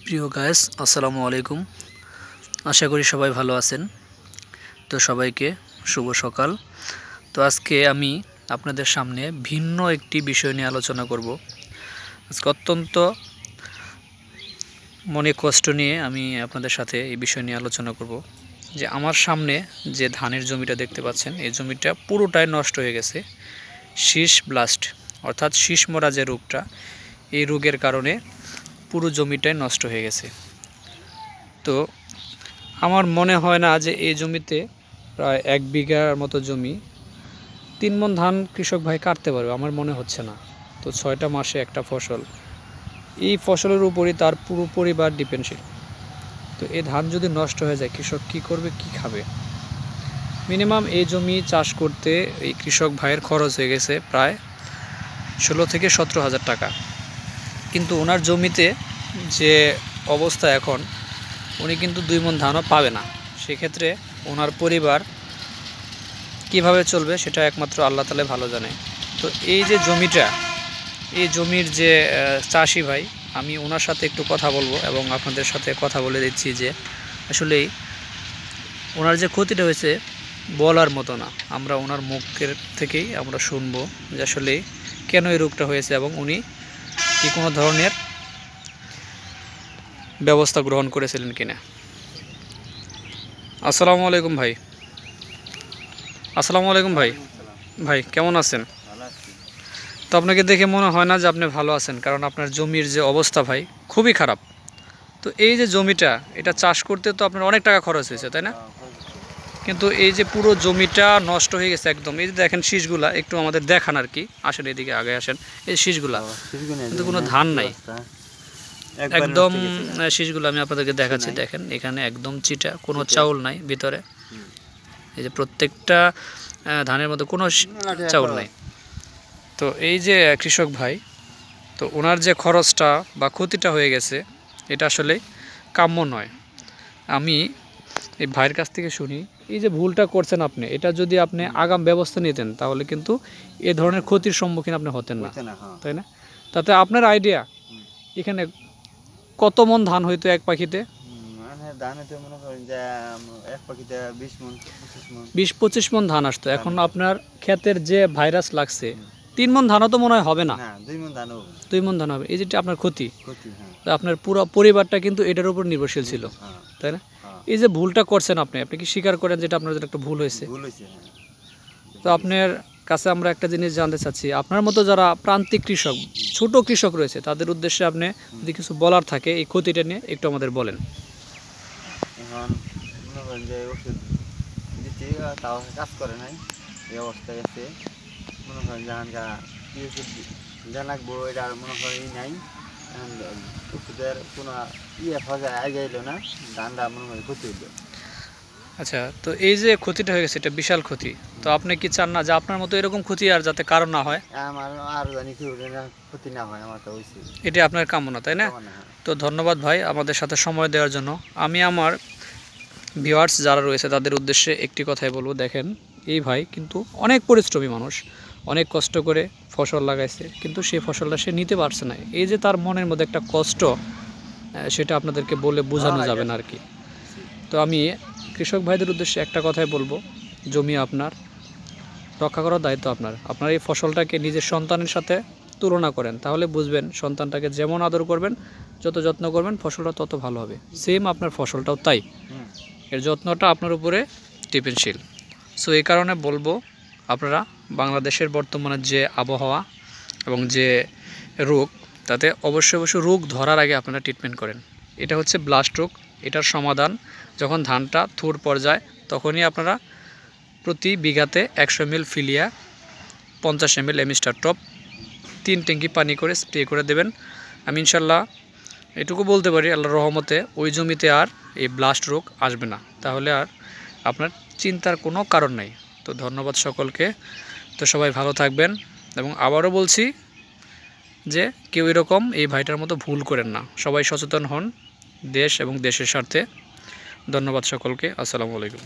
প্রিয় গাইস, আসসালামু আলাইকুম। আশা করি সবাই ভালো আছেন। তো সবাইকে শুভ সকাল। তো আজকে আমি আপনাদের সামনে ভিন্ন একটি বিষয় নিয়ে আলোচনা করব। আজকে অত্যন্ত মনে কষ্ট নিয়ে আমি আপনাদের সাথে এই বিষয় নিয়ে আলোচনা করব যে আমার সামনে যে ধানের জমিটা দেখতে পাচ্ছেন, এই জমিটা পুরোটাই নষ্ট হয়ে গেছে। শীষ ব্লাস্ট অর্থাৎ শীষ মরা যে রোগটা, এই রোগের কারণে পুরো জমিটাই নষ্ট হয়ে গেছে। তো আমার মনে হয় না যে এই জমিতে প্রায় 1 বিঘার মতো জমি 3 মণ ধান কৃষক ভাই কাটতে পারবে, আমার মনে হচ্ছে না। তো 6টা মাসে একটা ফসল, এই ফসলের উপরই তার পুরো পরিবার ডিপেন্ডশীল। তো এই ধান যদি নষ্ট হয়ে যায়, কৃষক কি করবে, কি খাবে? মিনিমাম এই জমি চাষ করতে এই কৃষক ভাইয়ের খরচ হয়ে গেছে প্রায় 16 থেকে 17 হাজার টাকা। কিন্তু ওনার জমিতে যে অবস্থা এখন, উনি কিন্তু 2 মণ ধানও পাবে না। সেক্ষেত্রে ওনার পরিবার কিভাবে চলবে সেটা একমাত্র আল্লাহ তাআলাই ভালো জানে। তো এই যে জমিটা, এই জমির যে চাষি ভাই, আমি ওনার সাথে একটু কথা বলবো এবং আপনাদের সাথে কথা বলে দিচ্ছি যে আসলেই ওনার যে ক্ষতিটা হয়েছে বলার মতো না। আমরা ওনার মুখের থেকেই আমরা শুনবো যে আসলে কেন এই রোগটা হয়েছে এবং উনি কি কোনো ধরনের ব্যবস্থা গ্রহণ করেছিলেন কিনা। আসসালামু আলাইকুম ভাই। আসসালামু আলাইকুম ভাই। ভাই কেমন আছেন? তো আপনাকে দেখে মনে হয় না যে আপনি ভালো আছেন, কারণ আপনার জমির যে অবস্থা ভাই খুবই খারাপ। তো এই যে জমিটা, এটা চাষ করতে তো আপনার অনেক টাকা খরচ হয়েছে, তাই না? কিন্তু এই যে পুরো জমিটা নষ্ট হয়ে গেছে একদম। এই যে দেখেন শীষগুলা, একটু আমাদের দেখান আর কি, আসেন এদিকে আগে আসেন। এই শীষগুলা কিন্তু কোনো ধান নাই, একদম শীষগুলো আমি আপনাদেরকে দেখাচ্ছি। দেখেন এখানে একদম চিটা, কোনো চাউল নাই ভিতরে। এই যে প্রত্যেকটা ধানের মধ্যে কোনো চাউল নাই। তো এই যে কৃষক ভাই, তো ওনার যে খরচটা বা ক্ষতিটা হয়ে গেছে, এটা আসলে কাম্য নয়। আমি এই ভাইয়ের কাছ থেকে শুনি, এই যে ভুলটা করছেন আপনি, এটা যদি আপনি আগাম ব্যবস্থা নিতেন তাহলে কিন্তু এ ধরনের ক্ষতির সম্মুখীন আপনি হতেন না, তাই না? তাতে আপনার আইডিয়া এখানে কত মণ ধান হইতো এক পাখিতে? 20-25 মণ ধান আসতো। এখন আপনার ক্ষেতের যে ভাইরাস লাগছে, 3 মণ ধানও তো মনে হয় হবে না, 2 মণ ধান হবে। এই যেটা আপনার ক্ষতি, আপনার পুরো পরিবারটা কিন্তু এটার উপর নির্ভরশীল ছিল, তাই না? এই যে ভুলটা করছেন আপনি, আপনি কি স্বীকার করেন যেটা আপনার একটা ভুল হয়েছে? তো আপনার কাছে আমরা একটা জিনিস জানতে চাচ্ছি, আপনার মতো যারা প্রান্তিক কৃষক, ছোট কৃষক রয়েছে, তাদের উদ্দেশ্যে আপনি যদি কিছু বলার থাকে এই ক্ষতিটা নিয়ে একটু আমাদের বলেন। এখন মনে করেন যে ওষুধ দিচ্ছি, তাও কাজ করে নাই, এই অবস্থায় আছে। মনে করেন জাহান গা কি ওষুধ যা লাগবো এটা আর মনে করেন নাই। এখন ওষুধের কোনো আগে এলো না, ধানটা মনে করেন ক্ষতি হইলো। আচ্ছা, তো এই যে ক্ষতিটা হয়ে গেছে, এটা বিশাল ক্ষতি। তো আপনি কি চান না যে আপনার মতো এরকম ক্ষতি আর যাতে কারো না হয়? আমার আর জানি কি ক্ষতি না হয়, আমার তো হয়েছে, এটা আপনার কামনা, তাই না? তো ধন্যবাদ ভাই আমাদের সাথে সময় দেওয়ার জন্য। আমি আমার ভিউয়ার্স যারা রয়েছে তাদের উদ্দেশ্যে একটি কথাই বলবো, দেখেন এই ভাই কিন্তু অনেক পরিশ্রমী মানুষ, অনেক কষ্ট করে ফসল লাগাইছে, কিন্তু সেই ফসলটা সে নিতে পারছে না। এই যে তার মনের মধ্যে একটা কষ্ট, সেটা আপনাদেরকে বলে বোঝানো যাবে না আর কি। তো আমি কৃষক ভাইদের উদ্দেশ্যে একটা কথাই বলবো, জমি আপনার, রক্ষা করার দায়িত্ব আপনার। আপনার এই ফসলটাকে নিজের সন্তানের সাথে তুলনা করেন, তাহলে বুঝবেন সন্তানটাকে যেমন আদর করবেন, যত যত্ন করবেন, ফসলটা তত ভালো হবে। সেম আপনার ফসলটাও তাই, এর যত্নটা আপনার উপরে ডিপেন্ডশীল। সো এই কারণে বলবো, আপনারা বাংলাদেশের বর্তমানে যে আবহাওয়া এবং যে রোগ, তাতে অবশ্যই রোগ ধরার আগে আপনারা ট্রিটমেন্ট করেন। এটা হচ্ছে ব্লাস্ট রোগ। এটার সমাধান যখন ধানটা থুর পর্যায়, তখনই আপনারা প্রতি বিঘাতে 100 ml ফিলিয়া, 50 ml এমিস্টার টপ 3 ট্যাঙ্কি পানি করে স্প্রে করে দেবেন। আমি ইনশাল্লাহ এটুকু বলতে পারি, আল্লাহর রহমতে ওই জমিতে আর এই ব্লাস্ট রোগ আসবে না। তাহলে আর আপনার চিন্তার কোনো কারণ নাই। তো ধন্যবাদ সকলকে। তো সবাই ভালো থাকবেন এবং আবারও বলছি যে কেউ এরকম এই ভাইটার মতো ভুল করেন না। সবাই সচেতন হন দেশ এবং দেশের স্বার্থে। ধন্যবাদ সকলকে। আসসালামু আলাইকুম।